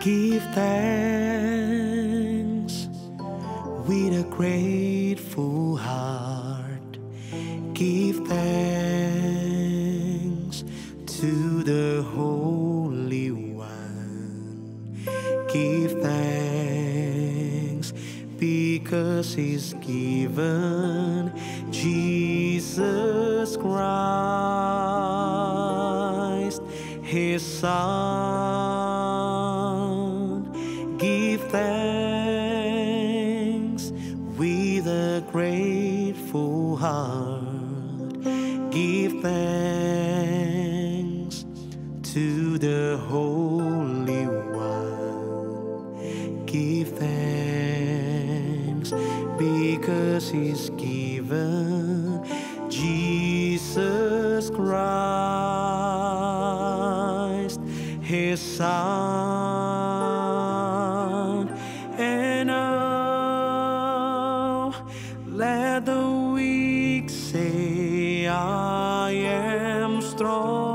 Give thanks with a grateful heart. Give thanks to the Holy One. Give thanks because He's given Jesus Christ, His Son. Give thanks with a grateful heart. Give thanks to the Holy One. Give thanks because He's given Jesus Christ, His Son. And now let the weak say, I am strong.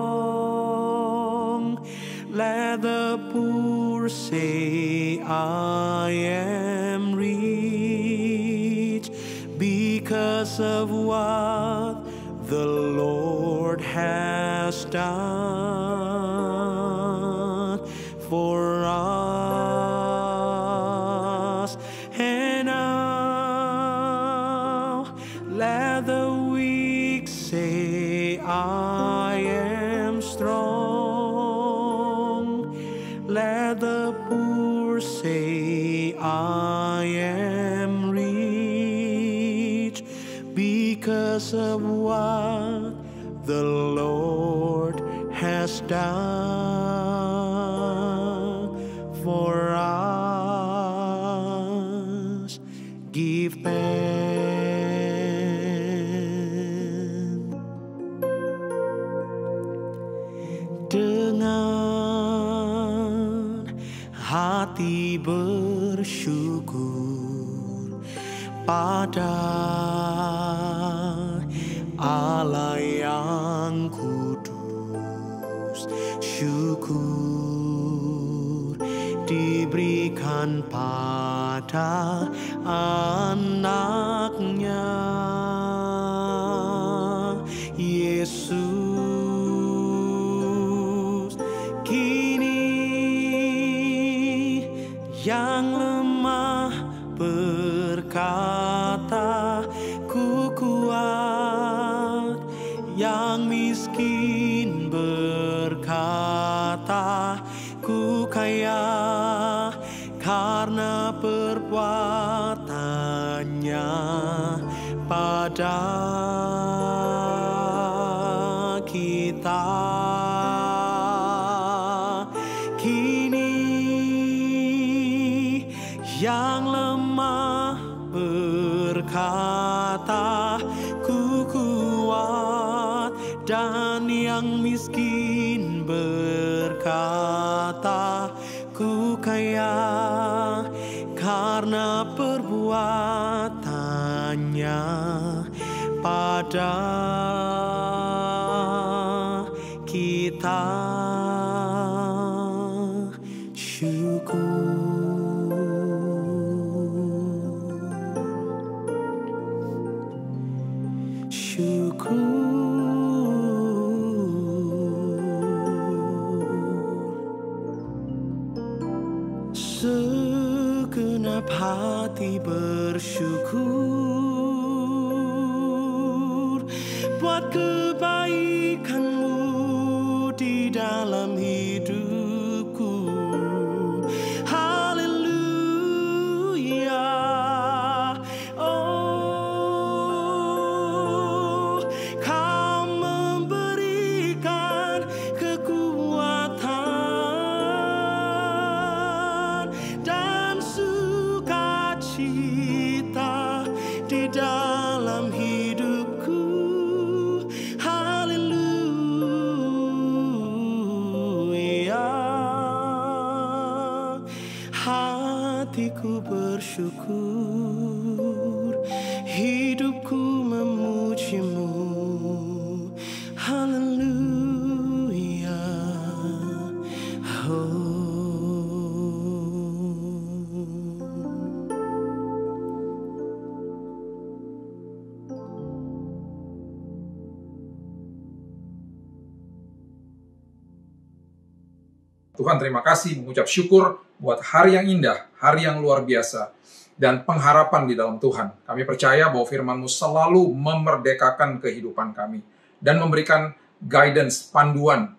Let the poor say, I am rich, because of what the Lord has done for us. And now let the weak say, I am strong. Let the poor say, I am rich, because of what the Lord has done for us. Give thanks. Dengan hati bersyukur pada Allah yang kudus, syukur diberikan pada anaknya Yesus. Kini yang lemah berkata, ku kuat. Yang miskin berkata, ku kaya, karena perbuatannya pada kita. Kini yang lemah berkata, ku kuat. Dan yang miskin berkata, ku kaya, karena perbuatannya pada kita. Segenap hati bersyukur buat kebaikan-Mu di dalam hidupku. Haleluya. Oh, Kau memberikan kekuatan dan sukacita di dalam hidupku. Haleluya. Hatiku bersyukur, hidupku memuji-Mu. Haleluya. Oh. Tuhan, terima kasih, mengucap syukur buat hari yang indah, hari yang luar biasa, dan pengharapan di dalam Tuhan. Kami percaya bahwa firman-Mu selalu memerdekakan kehidupan kami dan memberikan guidance, panduan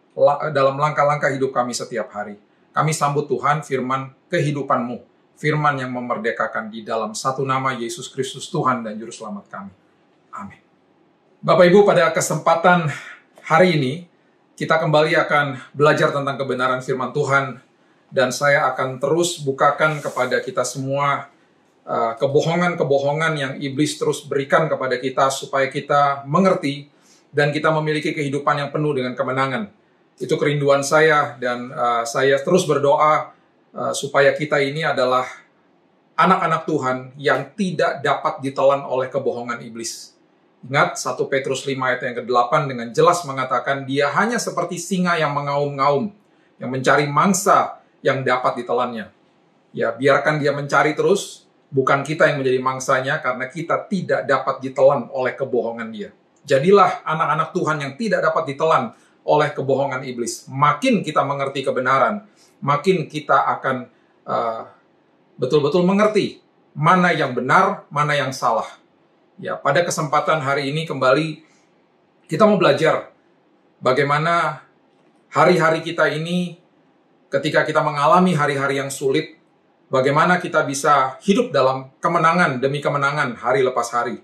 dalam langkah-langkah hidup kami setiap hari. Kami sambut Tuhan, firman kehidupan-Mu, firman yang memerdekakan di dalam satu nama Yesus Kristus Tuhan dan Juru Selamat kami. Amin. Bapak Ibu, pada kesempatan hari ini, kita kembali akan belajar tentang kebenaran firman Tuhan, dan saya akan terus bukakan kepada kita semua kebohongan-kebohongan yang iblis terus berikan kepada kita supaya kita mengerti dan kita memiliki kehidupan yang penuh dengan kemenangan. Itu kerinduan saya, dan saya terus berdoa supaya kita ini adalah anak-anak Tuhan yang tidak dapat ditelan oleh kebohongan iblis. Ingat, 1 Petrus 5 ayat yang ke-8 dengan jelas mengatakan dia hanya seperti singa yang mengaum-ngaum, yang mencari mangsa yang dapat ditelannya. Ya, biarkan dia mencari terus, bukan kita yang menjadi mangsanya, karena kita tidak dapat ditelan oleh kebohongan dia. Jadilah anak-anak Tuhan yang tidak dapat ditelan oleh kebohongan iblis. Makin kita mengerti kebenaran, makin kita akan betul-betul mengerti mana yang benar, mana yang salah. Ya, pada kesempatan hari ini kembali kita mau belajar bagaimana hari-hari kita ini ketika kita mengalami hari-hari yang sulit, bagaimana kita bisa hidup dalam kemenangan demi kemenangan hari lepas hari.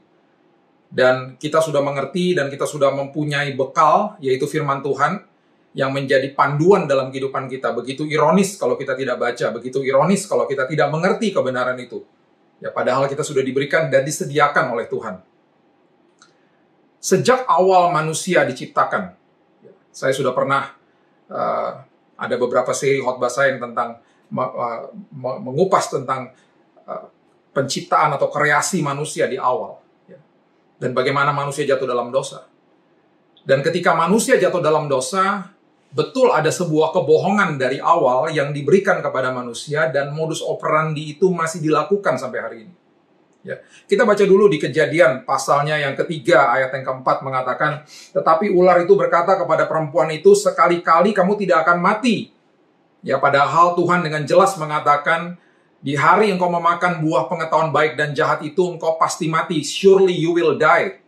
Dan kita sudah mengerti dan kita sudah mempunyai bekal, yaitu firman Tuhan, yang menjadi panduan dalam kehidupan kita. Begitu ironis kalau kita tidak baca, begitu ironis kalau kita tidak mengerti kebenaran itu. Ya, padahal kita sudah diberikan dan disediakan oleh Tuhan. Sejak awal manusia diciptakan, saya sudah pernah ada beberapa seri khotbah saya yang tentang mengupas tentang penciptaan atau kreasi manusia di awal, ya, dan bagaimana manusia jatuh dalam dosa. Dan ketika manusia jatuh dalam dosa, betul ada sebuah kebohongan dari awal yang diberikan kepada manusia, dan modus operandi itu masih dilakukan sampai hari ini. Ya. Kita baca dulu di Kejadian pasalnya yang ketiga ayat yang keempat mengatakan, tetapi ular itu berkata kepada perempuan itu, sekali-kali kamu tidak akan mati. Ya, padahal Tuhan dengan jelas mengatakan, di hari engkau memakan buah pengetahuan baik dan jahat itu, engkau pasti mati. Surely you will die.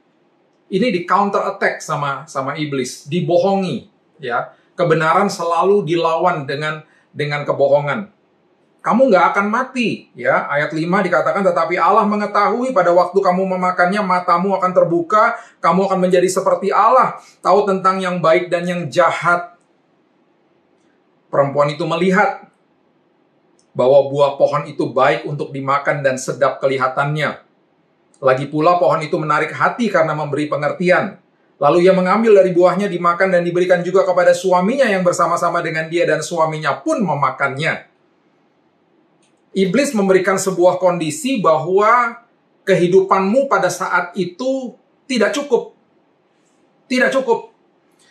Ini di counter attack sama iblis, dibohongi. Ya. Kebenaran selalu dilawan dengan kebohongan. Kamu nggak akan mati, ya. Ayat 5 dikatakan, tetapi Allah mengetahui pada waktu kamu memakannya, matamu akan terbuka, kamu akan menjadi seperti Allah, tahu tentang yang baik dan yang jahat. Perempuan itu melihat bahwa buah pohon itu baik untuk dimakan dan sedap kelihatannya. Lagi pula pohon itu menarik hati karena memberi pengertian. Lalu ia mengambil dari buahnya, dimakan dan diberikan juga kepada suaminya yang bersama-sama dengan dia, dan suaminya pun memakannya. Iblis memberikan sebuah kondisi bahwa kehidupanmu pada saat itu tidak cukup. Tidak cukup.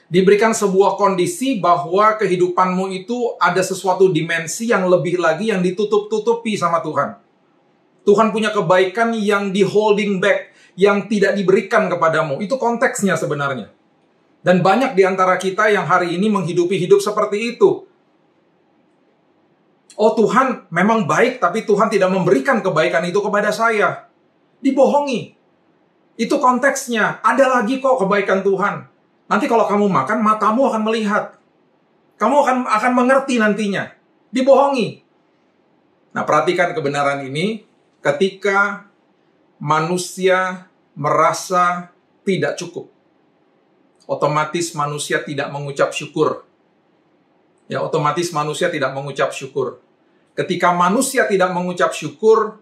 Diberikan sebuah kondisi bahwa kehidupanmu itu ada sesuatu dimensi yang lebih lagi yang ditutup-tutupi sama Tuhan. Tuhan punya kebaikan yang di holding back, yang tidak diberikan kepadamu. Itu konteksnya sebenarnya. Dan banyak di antara kita yang hari ini menghidupi hidup seperti itu. Oh, Tuhan memang baik, tapi Tuhan tidak memberikan kebaikan itu kepada saya. Dibohongi. Itu konteksnya. Ada lagi kok kebaikan Tuhan. Nanti kalau kamu makan, matamu akan melihat. Kamu akan mengerti nantinya. Dibohongi. Nah, perhatikan kebenaran ini. Ketika manusia merasa tidak cukup, otomatis manusia tidak mengucap syukur. Ya, otomatis manusia tidak mengucap syukur. Ketika manusia tidak mengucap syukur,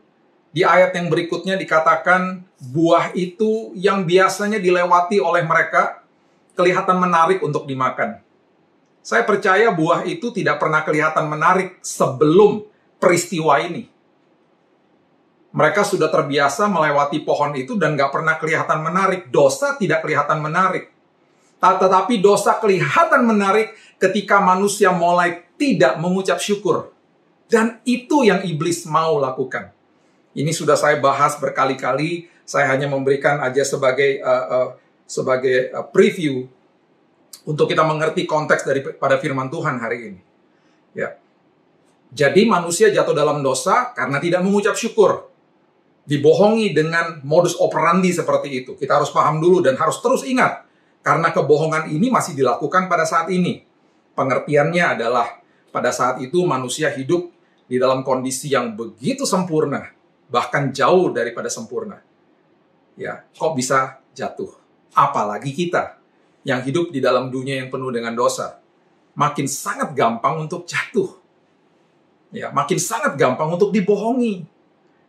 di ayat yang berikutnya dikatakan buah itu yang biasanya dilewati oleh mereka kelihatan menarik untuk dimakan. Saya percaya buah itu tidak pernah kelihatan menarik sebelum peristiwa ini. Mereka sudah terbiasa melewati pohon itu dan gak pernah kelihatan menarik. Dosa tidak kelihatan menarik. Tetapi dosa kelihatan menarik ketika manusia mulai tidak mengucap syukur. Dan itu yang iblis mau lakukan. Ini sudah saya bahas berkali-kali. Saya hanya memberikan aja sebagai preview untuk kita mengerti konteks daripada firman Tuhan hari ini. Ya. Jadi manusia jatuh dalam dosa karena tidak mengucap syukur. Dibohongi dengan modus operandi seperti itu. Kita harus paham dulu dan harus terus ingat. Karena kebohongan ini masih dilakukan pada saat ini. Pengertiannya adalah pada saat itu manusia hidup di dalam kondisi yang begitu sempurna. Bahkan jauh daripada sempurna. Ya, kok bisa jatuh? Apalagi kita yang hidup di dalam dunia yang penuh dengan dosa. Makin sangat gampang untuk jatuh. Ya, makin sangat gampang untuk dibohongi.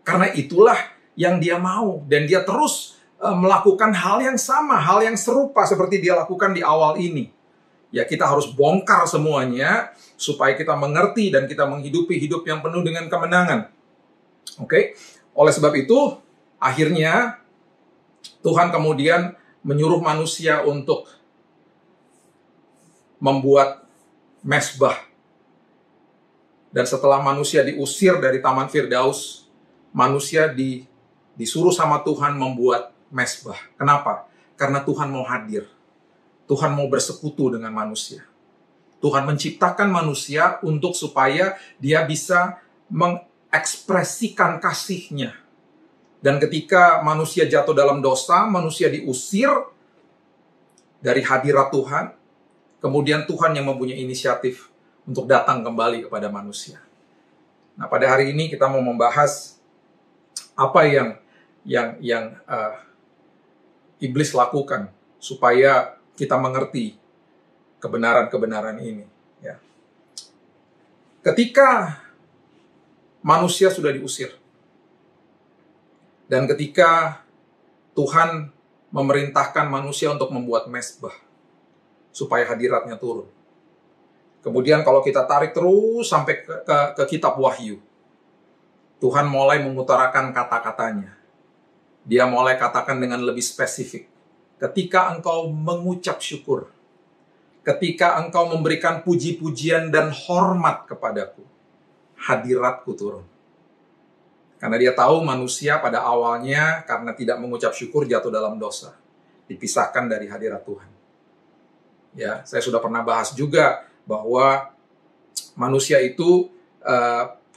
Karena itulah yang dia mau. Dan dia terus melakukan hal yang sama, hal yang serupa seperti dia lakukan di awal ini. Ya, kita harus bongkar semuanya supaya kita mengerti dan kita menghidupi hidup yang penuh dengan kemenangan. Oke? Oleh sebab itu, akhirnya Tuhan kemudian menyuruh manusia untuk membuat mezbah. Dan setelah manusia diusir dari Taman Firdaus, manusia disuruh sama Tuhan membuat mezbah. Kenapa? Karena Tuhan mau hadir. Tuhan mau bersekutu dengan manusia. Tuhan menciptakan manusia untuk supaya dia bisa mengekspresikan kasih-Nya. Dan ketika manusia jatuh dalam dosa, manusia diusir dari hadirat Tuhan. Kemudian Tuhan yang mempunyai inisiatif untuk datang kembali kepada manusia. Nah, pada hari ini kita mau membahas apa yang iblis lakukan supaya kita mengerti kebenaran-kebenaran ini. Ya. Ketika manusia sudah diusir, dan ketika Tuhan memerintahkan manusia untuk membuat mezbah, supaya hadiratnya turun. Kemudian kalau kita tarik terus sampai ke kitab Wahyu, Tuhan mulai mengutarakan kata-katanya. Dia mulai katakan dengan lebih spesifik. Ketika engkau mengucap syukur, ketika engkau memberikan puji-pujian dan hormat kepadaku, hadiratku turun. Karena dia tahu manusia pada awalnya karena tidak mengucap syukur jatuh dalam dosa. Dipisahkan dari hadirat Tuhan. Ya, saya sudah pernah bahas juga bahwa manusia itu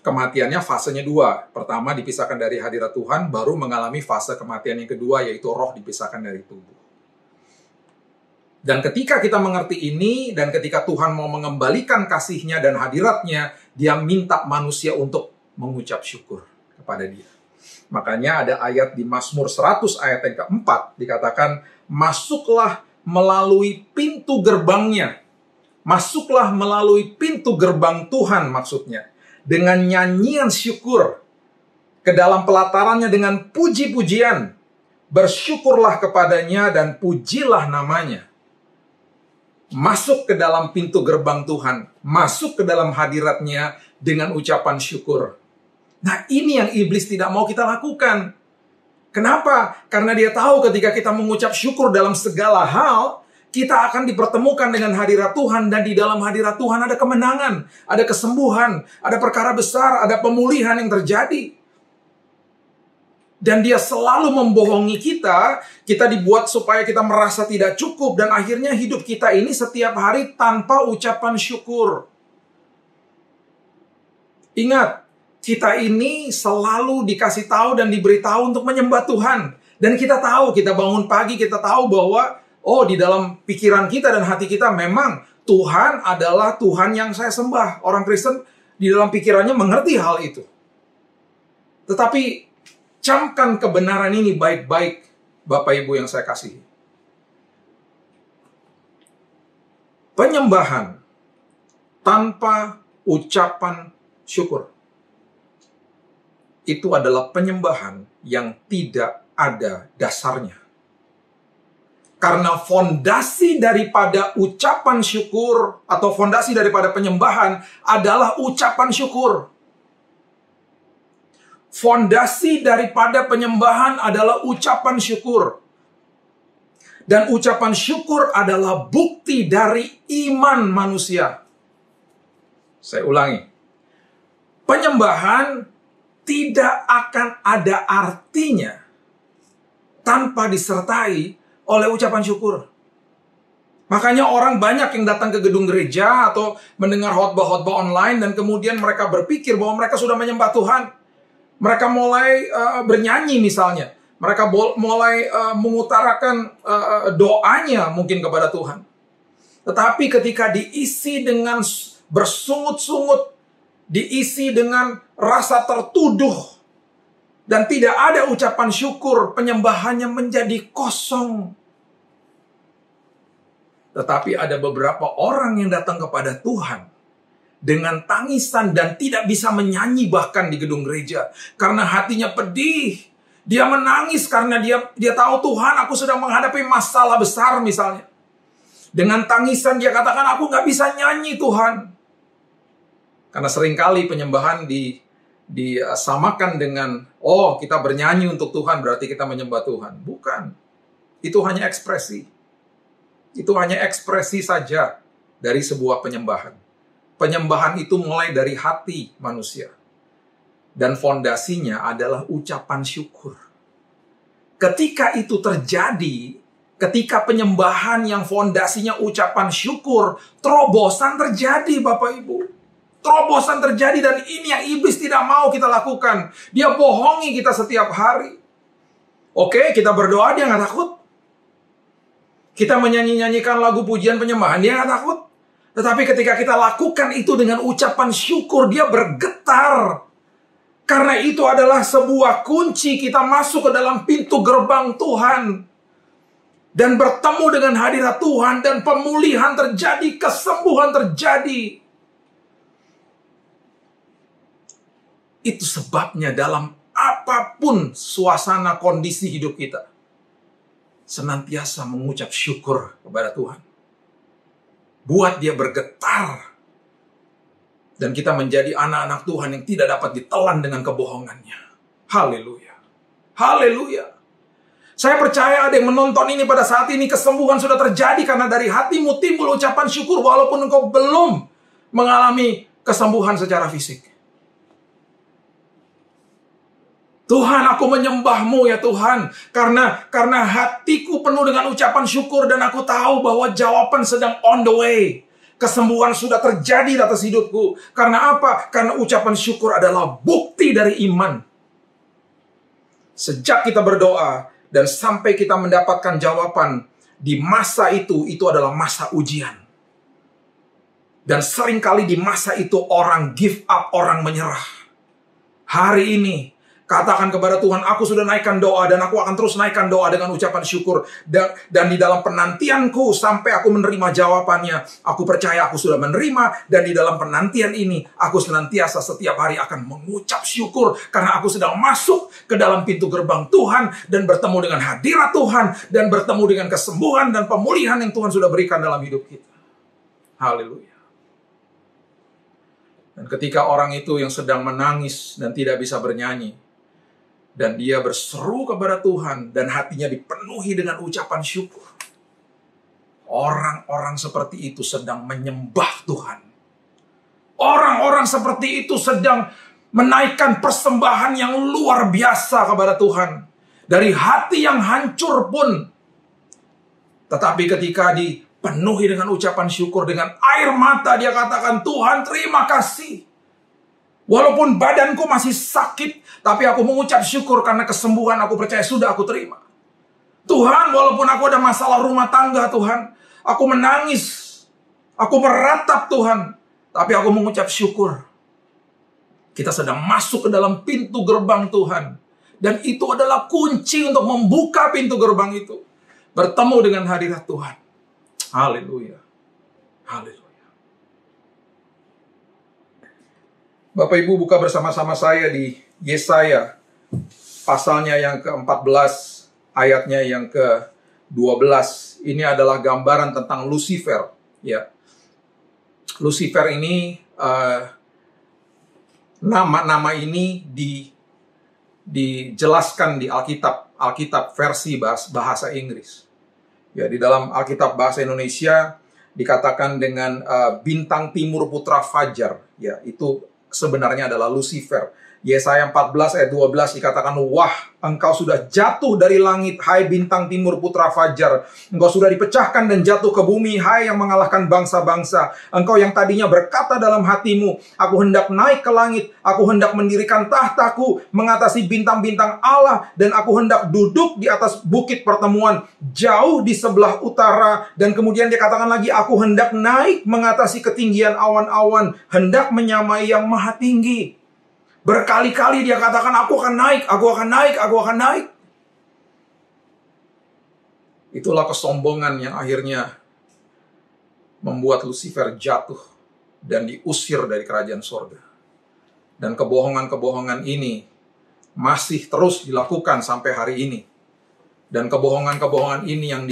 kematiannya fasenya dua. Pertama dipisahkan dari hadirat Tuhan, baru mengalami fase kematian yang kedua, yaitu roh dipisahkan dari tubuh. Dan ketika kita mengerti ini, dan ketika Tuhan mau mengembalikan kasih-Nya dan hadirat-Nya, dia minta manusia untuk mengucap syukur kepada dia. Makanya ada ayat di Mazmur 100 ayat yang keempat, dikatakan, masuklah melalui pintu gerbangnya. Masuklah melalui pintu gerbang Tuhan maksudnya. Dengan nyanyian syukur. Ke dalam pelatarannya dengan puji-pujian. Bersyukurlah kepadanya dan pujilah namanya. Masuk ke dalam pintu gerbang Tuhan. Masuk ke dalam hadiratnya dengan ucapan syukur. Nah, ini yang iblis tidak mau kita lakukan. Kenapa? Karena dia tahu ketika kita mengucap syukur dalam segala hal, kita akan dipertemukan dengan hadirat Tuhan, dan di dalam hadirat Tuhan ada kemenangan, ada kesembuhan, ada perkara besar, ada pemulihan yang terjadi. Dan dia selalu membohongi kita dibuat supaya kita merasa tidak cukup, dan akhirnya hidup kita ini setiap hari tanpa ucapan syukur. Ingat, kita ini selalu dikasih tahu dan diberitahu untuk menyembah Tuhan. Dan kita tahu, kita bangun pagi, kita tahu bahwa, oh, di dalam pikiran kita dan hati kita memang Tuhan adalah Tuhan yang saya sembah. Orang Kristen di dalam pikirannya mengerti hal itu. Tetapi, camkan kebenaran ini baik-baik, Bapak Ibu yang saya kasihi. Penyembahan tanpa ucapan syukur itu adalah penyembahan yang tidak ada dasarnya. Karena fondasi daripada ucapan syukur atau fondasi daripada penyembahan adalah ucapan syukur. Fondasi daripada penyembahan adalah ucapan syukur. Dan ucapan syukur adalah bukti dari iman manusia. Saya ulangi. Penyembahan tidak akan ada artinya tanpa disertai oleh ucapan syukur. Makanya orang banyak yang datang ke gedung gereja atau mendengar khotbah-khotbah online dan kemudian mereka berpikir bahwa mereka sudah menyembah Tuhan. Mereka mulai bernyanyi misalnya. Mereka mulai mengutarakan doanya mungkin kepada Tuhan. Tetapi ketika diisi dengan bersungut-sungut, diisi dengan rasa tertuduh, dan tidak ada ucapan syukur, penyembahannya menjadi kosong. Tetapi ada beberapa orang yang datang kepada Tuhan dengan tangisan dan tidak bisa menyanyi bahkan di gedung gereja. Karena hatinya pedih. Dia menangis karena dia tahu, Tuhan, aku sedang menghadapi masalah besar misalnya. Dengan tangisan dia katakan, aku gak bisa nyanyi Tuhan. Karena seringkali penyembahan disamakan dengan, oh kita bernyanyi untuk Tuhan berarti kita menyembah Tuhan. Bukan. Itu hanya ekspresi. Itu hanya ekspresi saja dari sebuah penyembahan. Penyembahan itu mulai dari hati manusia. Dan fondasinya adalah ucapan syukur. Ketika itu terjadi, ketika penyembahan yang fondasinya ucapan syukur, terobosan terjadi Bapak Ibu. Terobosan terjadi dan ini yang iblis tidak mau kita lakukan. Dia bohongi kita setiap hari. Oke, kita berdoa, dia nggak takut. Kita menyanyi-nyanyikan lagu pujian penyembahan, dia nggak takut. Tetapi ketika kita lakukan itu dengan ucapan syukur, dia bergetar. Karena itu adalah sebuah kunci kita masuk ke dalam pintu gerbang Tuhan. Dan bertemu dengan hadirat Tuhan dan pemulihan terjadi, kesembuhan terjadi. Itu sebabnya dalam apapun suasana kondisi hidup kita, senantiasa mengucap syukur kepada Tuhan. Buat dia bergetar. Dan kita menjadi anak-anak Tuhan yang tidak dapat ditelan dengan kebohongannya. Haleluya. Haleluya. Saya percaya ada yang menonton ini pada saat ini, kesembuhan sudah terjadi karena dari hatimu timbul ucapan syukur walaupun engkau belum mengalami kesembuhan secara fisik. Tuhan, aku menyembah-Mu ya Tuhan, karena hatiku penuh dengan ucapan syukur dan aku tahu bahwa jawaban sedang on the way. Kesembuhan sudah terjadi di atas hidupku. Karena apa? Karena ucapan syukur adalah bukti dari iman. Sejak kita berdoa dan sampai kita mendapatkan jawaban, di masa itu adalah masa ujian. Dan seringkali di masa itu orang give up, orang menyerah. Hari ini, katakan kepada Tuhan, aku sudah naikkan doa dan aku akan terus naikkan doa dengan ucapan syukur. Dan di dalam penantianku sampai aku menerima jawabannya, aku percaya aku sudah menerima. Dan di dalam penantian ini, aku senantiasa setiap hari akan mengucap syukur. Karena aku sedang masuk ke dalam pintu gerbang Tuhan dan bertemu dengan hadirat Tuhan. Dan bertemu dengan kesembuhan dan pemulihan yang Tuhan sudah berikan dalam hidup kita. Haleluya. Dan ketika orang itu yang sedang menangis dan tidak bisa bernyanyi, dan dia berseru kepada Tuhan dan hatinya dipenuhi dengan ucapan syukur, orang-orang seperti itu sedang menyembah Tuhan. Orang-orang seperti itu sedang menaikkan persembahan yang luar biasa kepada Tuhan. Dari hati yang hancur pun. Tetapi ketika dipenuhi dengan ucapan syukur, dengan air mata dia katakan, Tuhan terima kasih. Walaupun badanku masih sakit, tapi aku mengucap syukur karena kesembuhan aku percaya sudah aku terima. Tuhan, walaupun aku ada masalah rumah tangga, Tuhan, aku menangis, aku meratap Tuhan, tapi aku mengucap syukur. Kita sedang masuk ke dalam pintu gerbang Tuhan. Dan itu adalah kunci untuk membuka pintu gerbang itu. Bertemu dengan hadirat Tuhan. Haleluya. Haleluya. Bapak Ibu buka bersama-sama saya di Yesaya, pasalnya yang ke-14, ayatnya yang ke-12. Ini adalah gambaran tentang Lucifer. Ya, Lucifer ini, nama-nama ini dijelaskan di Alkitab versi bahasa Inggris. Ya, di dalam Alkitab bahasa Indonesia dikatakan dengan bintang timur putra fajar. Ya, itu sebenarnya adalah Lucifer. Yesaya 14 ayat 12 dikatakan, wah, engkau sudah jatuh dari langit, hai bintang timur putra fajar. Engkau sudah dipecahkan dan jatuh ke bumi, hai yang mengalahkan bangsa-bangsa. Engkau yang tadinya berkata dalam hatimu, aku hendak naik ke langit, aku hendak mendirikan tahtaku, mengatasi bintang-bintang Allah, dan aku hendak duduk di atas bukit pertemuan, jauh di sebelah utara. Dan kemudian dia katakan lagi, aku hendak naik mengatasi ketinggian awan-awan, hendak menyamai yang maha tinggi. Berkali-kali dia katakan, aku akan naik, aku akan naik, aku akan naik. Itulah kesombongan yang akhirnya membuat Lucifer jatuh dan diusir dari kerajaan sorga. Dan kebohongan-kebohongan ini masih terus dilakukan sampai hari ini. Dan kebohongan-kebohongan ini yang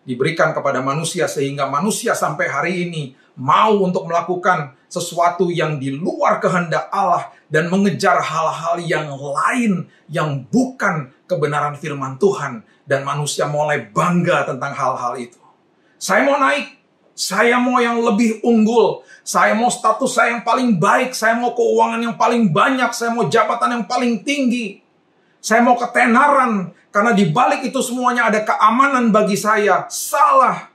diberikan kepada manusia sehingga manusia sampai hari ini mau untuk melakukan sesuatu yang di luar kehendak Allah dan mengejar hal-hal yang lain yang bukan kebenaran firman Tuhan, dan manusia mulai bangga tentang hal-hal itu. Saya mau naik, saya mau yang lebih unggul, saya mau status saya yang paling baik, saya mau keuangan yang paling banyak, saya mau jabatan yang paling tinggi, saya mau ketenaran, karena di balik itu semuanya ada keamanan bagi saya. Salah.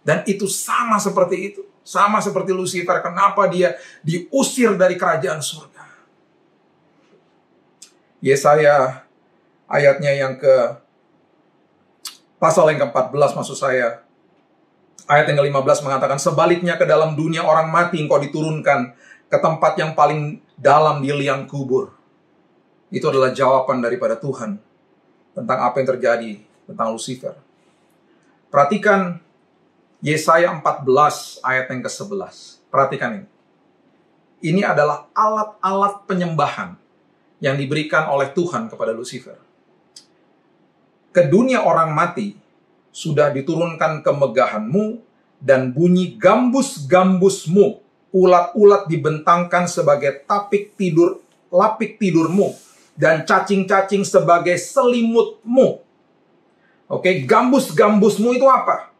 Dan itu sama seperti itu. Sama seperti Lucifer, kenapa dia diusir dari kerajaan surga. Yesaya ayatnya yang pasal yang ke-14 maksud saya. Ayat yang ke-15 mengatakan, sebaliknya ke dalam dunia orang mati engkau diturunkan, ke tempat yang paling dalam di liang kubur. Itu adalah jawaban daripada Tuhan tentang apa yang terjadi tentang Lucifer. Perhatikan Yesaya 14 ayat yang ke-11. Perhatikan ini. Ini adalah alat-alat penyembahan yang diberikan oleh Tuhan kepada Lucifer. Ke dunia orang mati sudah diturunkan kemegahanmu, dan bunyi gambus-gambusmu, ulat-ulat dibentangkan sebagai lapik tidurmu, dan cacing-cacing sebagai selimutmu. Oke, gambus-gambusmu itu apa?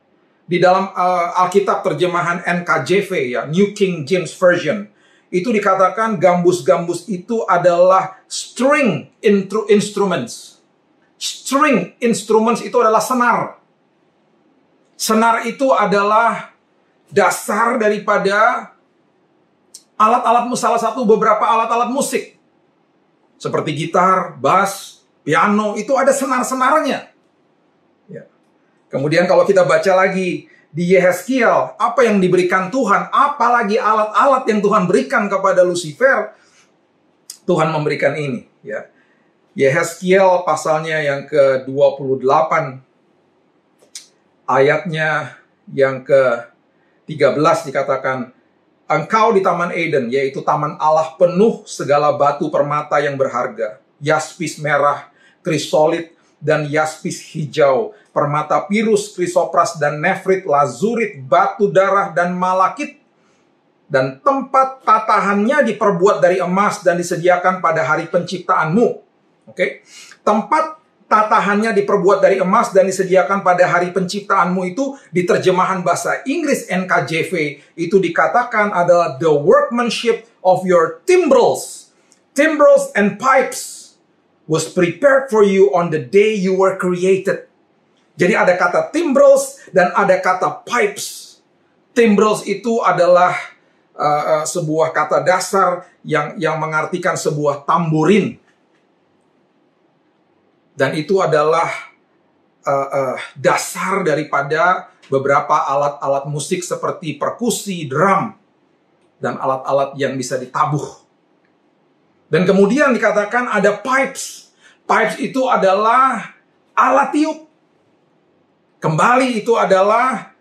Di dalam Alkitab terjemahan NKJV ya, New King James Version, itu dikatakan gambus-gambus itu adalah string instruments. String instruments itu adalah senar. Senar itu adalah dasar daripada alat-alat, salah satu beberapa alat-alat musik. Seperti gitar, bass, piano, itu ada senar-senarnya. Kemudian kalau kita baca lagi di Yehezkiel, apa yang diberikan Tuhan, apalagi alat-alat yang Tuhan berikan kepada Lucifer, Tuhan memberikan ini. Ya. Yehezkiel pasalnya yang ke-28, ayatnya yang ke-13 dikatakan, engkau di Taman Eden, yaitu taman Allah penuh segala batu permata yang berharga, yaspis merah, krisolit, dan yaspis hijau, permata pirus, krisopras, dan nefrit, lazurit, batu darah, dan malakit. Dan tempat tatahannya diperbuat dari emas dan disediakan pada hari penciptaanmu. Oke, tempat tatahannya diperbuat dari emas dan disediakan pada hari penciptaanmu itu di terjemahan bahasa Inggris NKJV itu dikatakan adalah the workmanship of your timbrels and pipes was prepared for you on the day you were created. Jadi ada kata timbrels dan ada kata pipes. Timbrels itu adalah sebuah kata dasar yang mengartikan sebuah tamburin. Dan itu adalah dasar daripada beberapa alat-alat musik seperti perkusi, drum, dan alat-alat yang bisa ditabuh. Dan kemudian dikatakan ada pipes. Pipes itu adalah alat tiup. Kembali itu adalah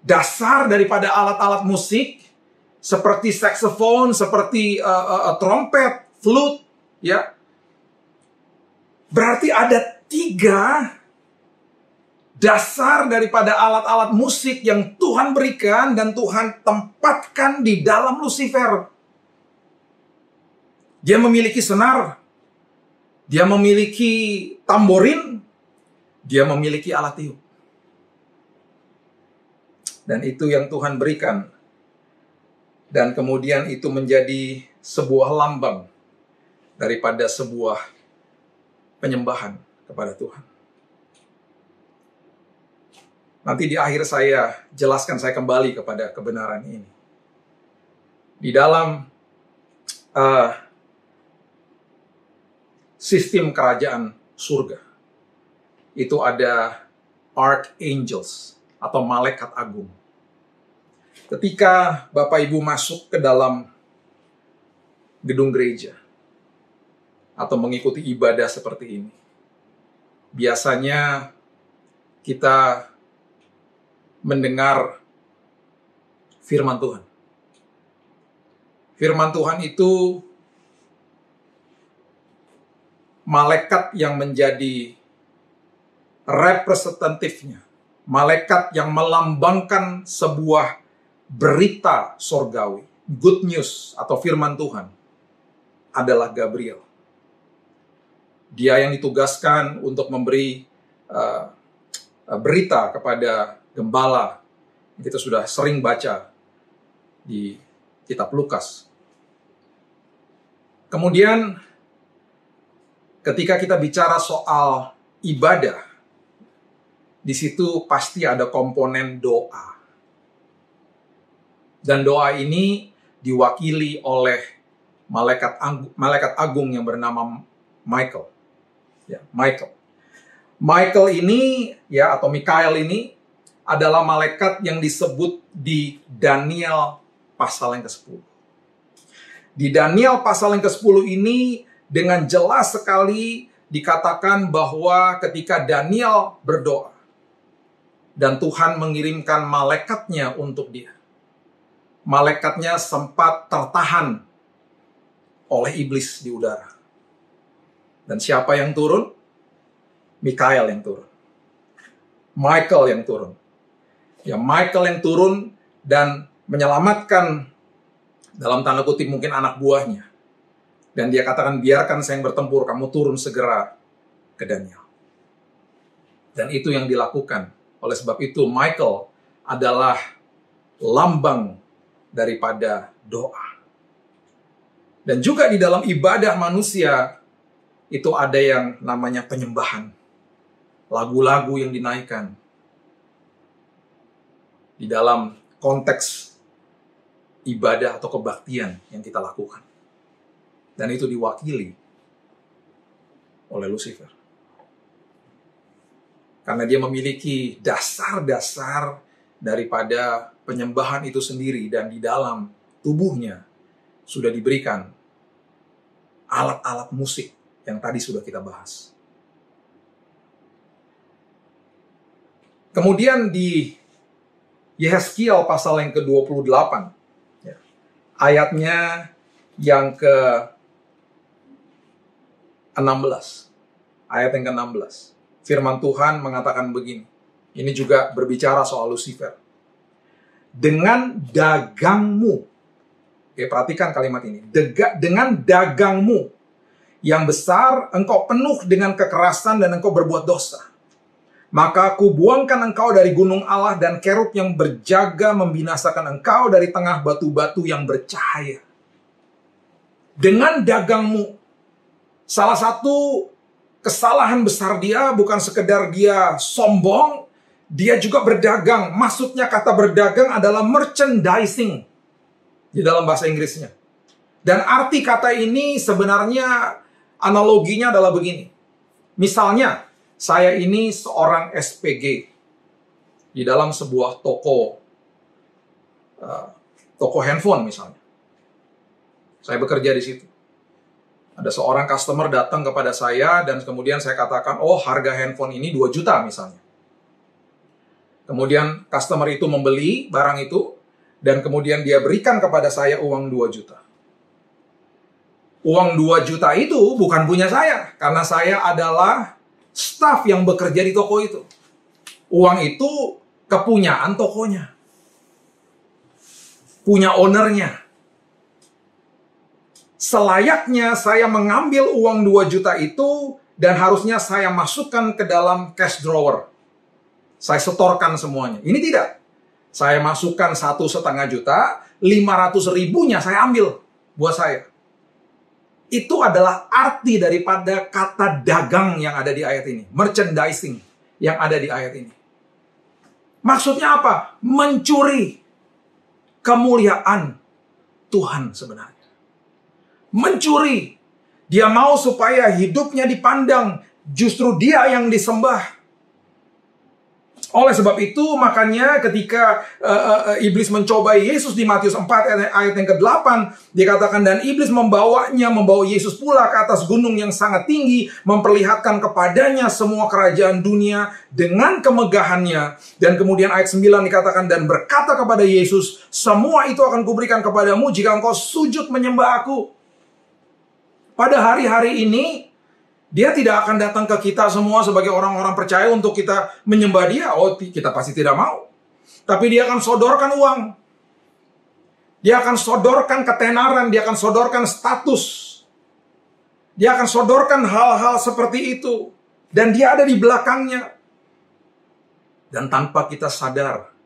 dasar daripada alat-alat musik seperti saxophone, seperti trompet, flute, ya. Berarti ada 3 dasar daripada alat-alat musik yang Tuhan berikan dan Tuhan tempatkan di dalam Lucifer. Dia memiliki senar, dia memiliki tamborin, dia memiliki alat tiup. Dan itu yang Tuhan berikan. Dan kemudian itu menjadi sebuah lambang daripada sebuah penyembahan kepada Tuhan. Nanti di akhir saya jelaskan, saya kembali kepada kebenaran ini. Di dalam sistem kerajaan surga, itu ada archangels atau malaikat agung. Ketika Bapak Ibu masuk ke dalam gedung gereja atau mengikuti ibadah seperti ini, biasanya kita mendengar firman Tuhan. Firman Tuhan itu malaikat yang menjadi representatifnya, malaikat yang melambangkan sebuah berita sorgawi, good news atau firman Tuhan, adalah Gabriel. Dia yang ditugaskan untuk memberi berita kepada gembala. Kita sudah sering baca di kitab Lukas. Kemudian ketika kita bicara soal ibadah, di situ pasti ada komponen doa. Dan doa ini diwakili oleh malaikat agung yang bernama Michael. Ya, Michael. Michael ini ya, atau Mikael ini adalah malaikat yang disebut di Daniel pasal yang ke-10. Di Daniel pasal yang ke-10 ini dengan jelas sekali dikatakan bahwa ketika Daniel berdoa dan Tuhan mengirimkan malaikatnya untuk dia, malaikatnya sempat tertahan oleh iblis di udara. Dan siapa yang turun? Mikael yang turun. Michael yang turun. Ya, Michael yang turun dan menyelamatkan, dalam tanda kutip mungkin anak buahnya. Dan dia katakan, biarkan saya yang bertempur, kamu turun segera ke Daniel. Dan itu yang dilakukan. Oleh sebab itu, Michael adalah lambang daripada doa. Dan juga di dalam ibadah manusia, itu ada yang namanya penyembahan. Lagu-lagu yang dinaikkan. Di dalam konteks ibadah atau kebaktian yang kita lakukan. Dan itu diwakili oleh Lucifer. Karena dia memiliki dasar-dasar daripada penyembahan itu sendiri. Dan di dalam tubuhnya sudah diberikan alat-alat musik yang tadi sudah kita bahas. Kemudian di Yehezkiel pasal yang ke-28, ya, ayatnya yang ke-16. Ayat yang ke-16. Firman Tuhan mengatakan begini. Ini juga berbicara soal Lucifer. Dengan dagangmu. Oke, perhatikan kalimat ini. Dengan dagangmu yang besar, engkau penuh dengan kekerasan dan engkau berbuat dosa. Maka aku buangkan engkau dari gunung Allah dan kerub yang berjaga membinasakan engkau dari tengah batu-batu yang bercahaya. Dengan dagangmu. Salah satu kesalahan besar dia bukan sekedar dia sombong, dia juga berdagang. Maksudnya kata berdagang adalah merchandising di dalam bahasa Inggrisnya. Dan arti kata ini sebenarnya analoginya adalah begini. Misalnya, saya ini seorang SPG di dalam sebuah toko handphone misalnya. Saya bekerja di situ. Ada seorang customer datang kepada saya dan kemudian saya katakan, oh harga handphone ini 2 juta misalnya. Kemudian customer itu membeli barang itu dan kemudian dia berikan kepada saya uang 2 juta. Uang 2 juta itu bukan punya saya karena saya adalah staf yang bekerja di toko itu. Uang itu kepunyaan tokonya. Punya ownernya. Selayaknya saya mengambil uang 2 juta itu dan harusnya saya masukkan ke dalam cash drawer. Saya setorkan semuanya. Ini tidak. Saya masukkan 1,5 juta, 500 ribunya saya ambil buat saya. Itu adalah arti daripada kata dagang yang ada di ayat ini. Merchandising yang ada di ayat ini. Maksudnya apa? Mencuri kemuliaan Tuhan sebenarnya. Mencuri. Dia mau supaya hidupnya dipandang justru dia yang disembah. Oleh sebab itu, makanya ketika iblis mencobai Yesus di Matius 4 ayat yang ke-8, dikatakan, dan iblis membawa Yesus pula ke atas gunung yang sangat tinggi, memperlihatkan kepadanya semua kerajaan dunia dengan kemegahannya. Dan kemudian ayat 9 dikatakan, dan berkata kepada Yesus, semua itu akan kuberikan kepadamu jika engkau sujud menyembah aku. Pada hari-hari ini, dia tidak akan datang ke kita semua sebagai orang-orang percaya untuk kita menyembah dia. Oh, kita pasti tidak mau. Tapi dia akan sodorkan uang. Dia akan sodorkan ketenaran. Dia akan sodorkan status. Dia akan sodorkan hal-hal seperti itu. Dan dia ada di belakangnya. Dan tanpa kita sadar,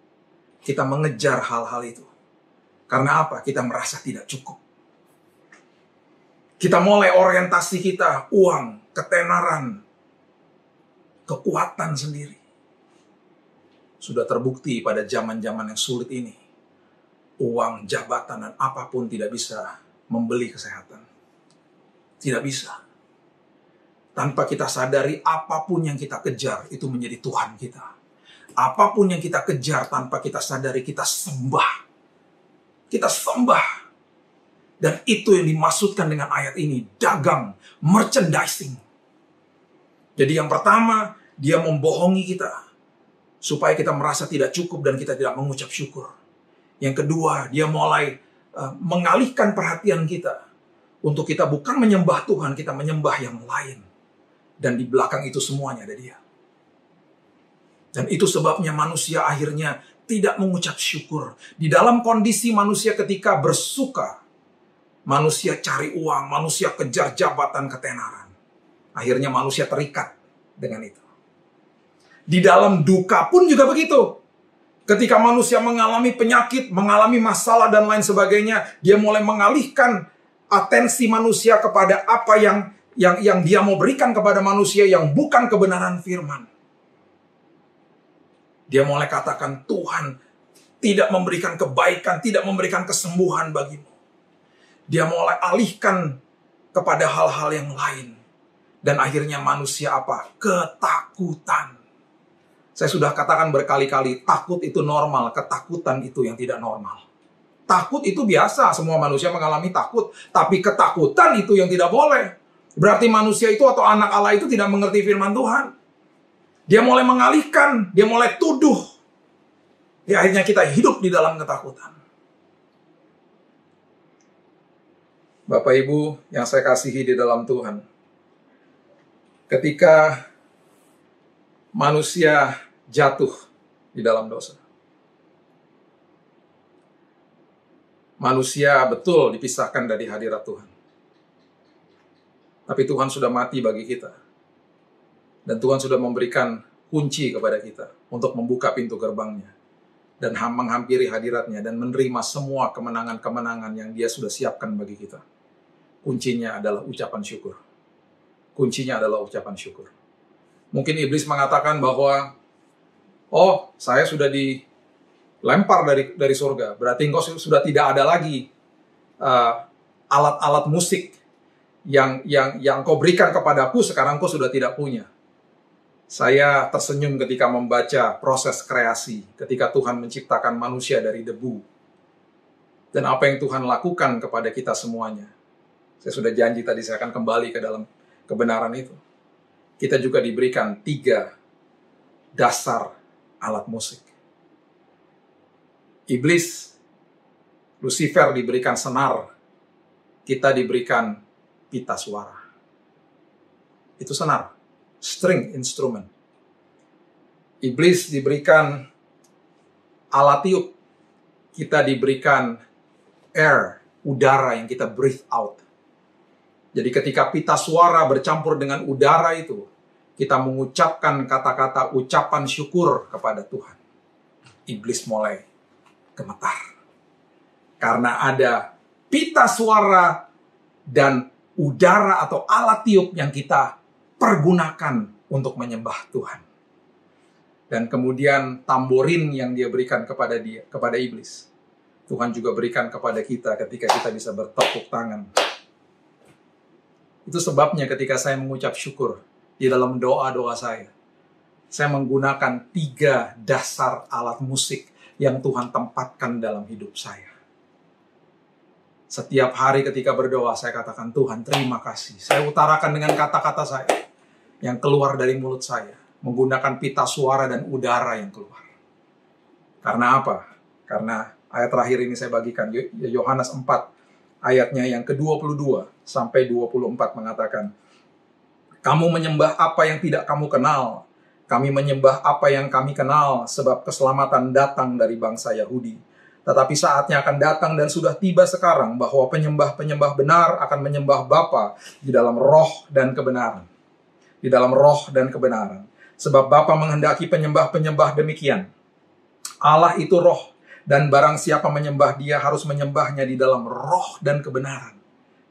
kita mengejar hal-hal itu. Karena apa? Kita merasa tidak cukup. Kita mulai orientasi kita, uang, ketenaran, kekuatan sendiri. Sudah terbukti pada zaman-zaman yang sulit ini, uang, jabatan, dan apapun tidak bisa membeli kesehatan. Tidak bisa. Tanpa kita sadari, apapun yang kita kejar, itu menjadi Tuhan kita. Apapun yang kita kejar, tanpa kita sadari, kita sembah. Kita sembah. Dan itu yang dimaksudkan dengan ayat ini, dagang, merchandising. Jadi yang pertama, dia membohongi kita, supaya kita merasa tidak cukup dan kita tidak mengucap syukur. Yang kedua, dia mulai mengalihkan perhatian kita, untuk kita bukan menyembah Tuhan, kita menyembah yang lain. Dan di belakang itu semuanya ada dia. Dan itu sebabnya manusia akhirnya tidak mengucap syukur. Di dalam kondisi manusia ketika bersuka, manusia cari uang, manusia kejar jabatan ketenaran. Akhirnya manusia terikat dengan itu. Di dalam duka pun juga begitu. Ketika manusia mengalami penyakit, mengalami masalah dan lain sebagainya, dia mulai mengalihkan atensi manusia kepada apa yang dia mau berikan kepada manusia yang bukan kebenaran firman. Dia mulai katakan, Tuhan tidak memberikan kebaikan, tidak memberikan kesembuhan bagimu. Dia mulai alihkan kepada hal-hal yang lain. Dan akhirnya manusia apa? Ketakutan. Saya sudah katakan berkali-kali, takut itu normal, ketakutan itu yang tidak normal. Takut itu biasa, semua manusia mengalami takut. Tapi ketakutan itu yang tidak boleh. Berarti manusia itu atau anak Allah itu tidak mengerti firman Tuhan. Dia mulai mengalihkan, dia mulai tuduh. Akhirnya kita hidup di dalam ketakutan. Bapak Ibu yang saya kasihi di dalam Tuhan, ketika manusia jatuh di dalam dosa, manusia betul dipisahkan dari hadirat Tuhan. Tapi Tuhan sudah mati bagi kita. Dan Tuhan sudah memberikan kunci kepada kita untuk membuka pintu gerbangnya. Dan menghampiri hadiratnya dan menerima semua kemenangan-kemenangan yang dia sudah siapkan bagi kita. Kuncinya adalah ucapan syukur. Kuncinya adalah ucapan syukur. Mungkin iblis mengatakan bahwa, oh, saya sudah dilempar dari surga. Berarti engkau sudah tidak ada lagi alat-alat musik yang kau berikan kepadaku, sekarang kau sudah tidak punya. Saya tersenyum ketika membaca proses kreasi, ketika Tuhan menciptakan manusia dari debu. Dan apa yang Tuhan lakukan kepada kita semuanya. Saya sudah janji tadi saya akan kembali ke dalam kebenaran itu. Kita juga diberikan 3 dasar alat musik. Iblis, Lucifer diberikan senar. Kita diberikan pita suara. Itu senar. String instrument. Iblis diberikan alat tiup. Kita diberikan air, udara yang kita breathe out. Jadi ketika pita suara bercampur dengan udara itu, kita mengucapkan kata-kata ucapan syukur kepada Tuhan. Iblis mulai gemetar. Karena ada pita suara dan udara atau alat tiup yang kita pergunakan untuk menyembah Tuhan. Dan kemudian tamborin yang dia berikan kepada iblis, Tuhan juga berikan kepada kita ketika kita bisa bertepuk tangan. Itu sebabnya ketika saya mengucap syukur di dalam doa-doa saya menggunakan 3 dasar alat musik yang Tuhan tempatkan dalam hidup saya. Setiap hari ketika berdoa, saya katakan, Tuhan terima kasih. Saya utarakan dengan kata-kata saya yang keluar dari mulut saya, menggunakan pita suara dan udara yang keluar. Karena apa? Karena ayat terakhir ini saya bagikan, Yohanes 4, ayatnya yang ke-22 sampai 24 mengatakan, kamu menyembah apa yang tidak kamu kenal, kami menyembah apa yang kami kenal, sebab keselamatan datang dari bangsa Yahudi. Tetapi saatnya akan datang dan sudah tiba sekarang bahwa penyembah-penyembah benar akan menyembah Bapa di dalam roh dan kebenaran. Di dalam roh dan kebenaran. Sebab Bapa menghendaki penyembah-penyembah demikian. Allah itu roh, dan barang siapa menyembah dia harus menyembahnya di dalam roh dan kebenaran.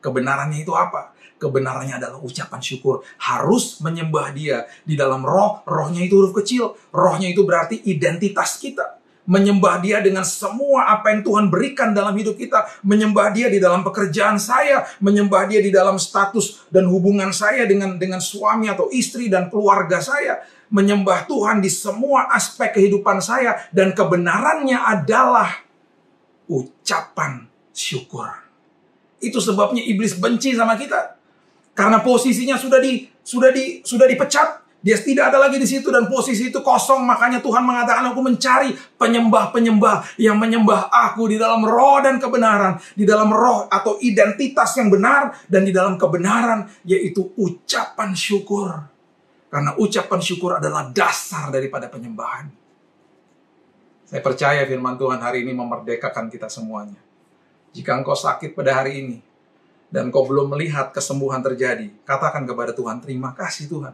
Kebenarannya itu apa? Kebenarannya adalah ucapan syukur. Harus menyembah dia di dalam roh. Rohnya itu huruf kecil. Rohnya itu berarti identitas kita. Menyembah dia dengan semua apa yang Tuhan berikan dalam hidup kita. Menyembah dia di dalam pekerjaan saya. Menyembah dia di dalam status dan hubungan saya dengan suami atau istri dan keluarga saya. Menyembah Tuhan di semua aspek kehidupan saya. Dan kebenarannya adalah ucapan syukur. Itu sebabnya iblis benci sama kita. Karena posisinya sudah dipecat. Dia tidak ada lagi di situ dan posisi itu kosong. Makanya Tuhan mengatakan, aku mencari penyembah-penyembah yang menyembah aku di dalam roh dan kebenaran. Di dalam roh atau identitas yang benar dan di dalam kebenaran, yaitu ucapan syukur. Karena ucapan syukur adalah dasar daripada penyembahan. Saya percaya firman Tuhan hari ini memerdekakan kita semuanya. Jika engkau sakit pada hari ini dan kau belum melihat kesembuhan terjadi, katakan kepada Tuhan, terima kasih Tuhan,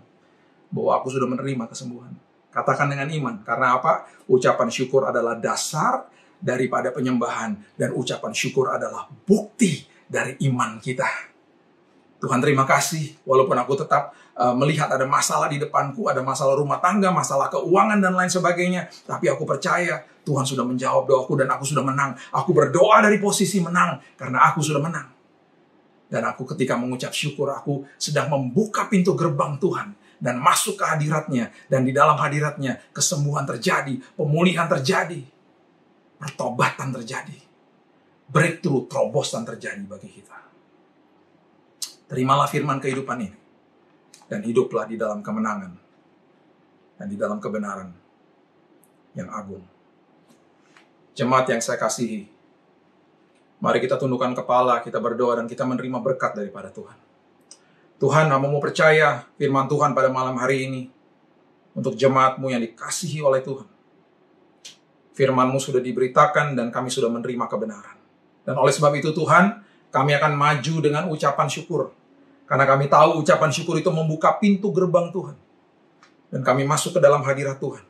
bahwa aku sudah menerima kesembuhan. Katakan dengan iman. Karena apa? Ucapan syukur adalah dasar daripada penyembahan. Dan ucapan syukur adalah bukti dari iman kita. Tuhan terima kasih. Walaupun aku tetap melihat ada masalah di depanku. Ada masalah rumah tangga, masalah keuangan dan lain sebagainya. Tapi aku percaya Tuhan sudah menjawab doaku dan aku sudah menang. Aku berdoa dari posisi menang. Karena aku sudah menang. Dan aku ketika mengucap syukur, aku sedang membuka pintu gerbang Tuhan. Dan masuk ke hadiratnya. Dan di dalam hadiratnya kesembuhan terjadi. Pemulihan terjadi. Pertobatan terjadi. Breakthrough, terobosan terjadi bagi kita. Terimalah firman kehidupan ini. Dan hiduplah di dalam kemenangan. Dan di dalam kebenaran yang agung. Jemaat yang saya kasihi. Mari kita tundukkan kepala, kita berdoa dan kita menerima berkat daripada Tuhan. Tuhan, hamba-Mu percaya firman Tuhan pada malam hari ini untuk jemaat-Mu yang dikasihi oleh Tuhan. Firman-Mu sudah diberitakan dan kami sudah menerima kebenaran. Dan oleh sebab itu Tuhan, kami akan maju dengan ucapan syukur. Karena kami tahu ucapan syukur itu membuka pintu gerbang Tuhan. Dan kami masuk ke dalam hadirat Tuhan.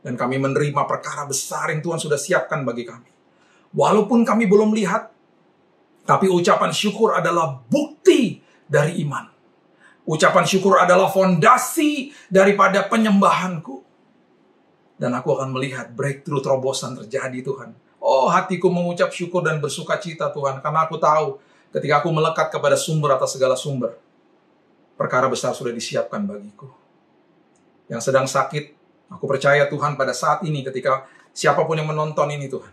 Dan kami menerima perkara besar yang Tuhan sudah siapkan bagi kami. Walaupun kami belum lihat, tapi ucapan syukur adalah bukti dari iman. Ucapan syukur adalah fondasi daripada penyembahanku. Dan aku akan melihat breakthrough terobosan terjadi Tuhan. Oh, hatiku mengucap syukur dan bersuka cita Tuhan. Karena aku tahu ketika aku melekat kepada sumber atas segala sumber, perkara besar sudah disiapkan bagiku. Yang sedang sakit, aku percaya Tuhan pada saat ini ketika siapapun yang menonton ini Tuhan,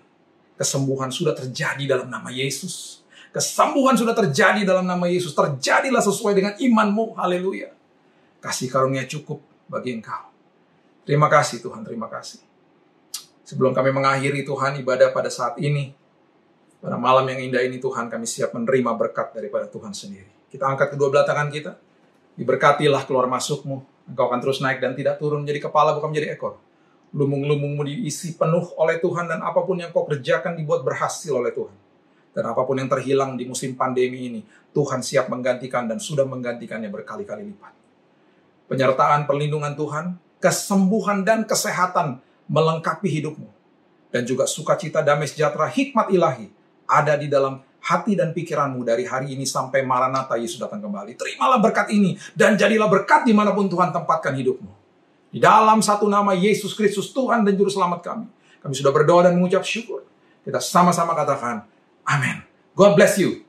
kesembuhan sudah terjadi dalam nama Yesus. Kesembuhan sudah terjadi dalam nama Yesus. Terjadilah sesuai dengan iman-Mu. Haleluya. Kasih karunia cukup bagi Engkau. Terima kasih Tuhan, terima kasih. Sebelum kami mengakhiri Tuhan ibadah pada saat ini, pada malam yang indah ini Tuhan, kami siap menerima berkat daripada Tuhan sendiri. Kita angkat kedua belah tangan kita. Diberkatilah keluar masuk-Mu. Engkau akan terus naik dan tidak turun menjadi kepala, bukan menjadi ekor. Lumung-lumung-Mu diisi penuh oleh Tuhan dan apapun yang Kau kerjakan dibuat berhasil oleh Tuhan. Dan apapun yang terhilang di musim pandemi ini, Tuhan siap menggantikan dan sudah menggantikannya berkali-kali lipat. Penyertaan perlindungan Tuhan, kesembuhan dan kesehatan melengkapi hidupmu. Dan juga sukacita, damai sejahtera, hikmat ilahi ada di dalam hati dan pikiranmu dari hari ini sampai Maranatha Yesus datang kembali. Terimalah berkat ini dan jadilah berkat dimanapun Tuhan tempatkan hidupmu. Di dalam satu nama Yesus Kristus, Tuhan dan Juru Selamat kami. Kami sudah berdoa dan mengucap syukur. Kita sama-sama katakan, amin. God bless you.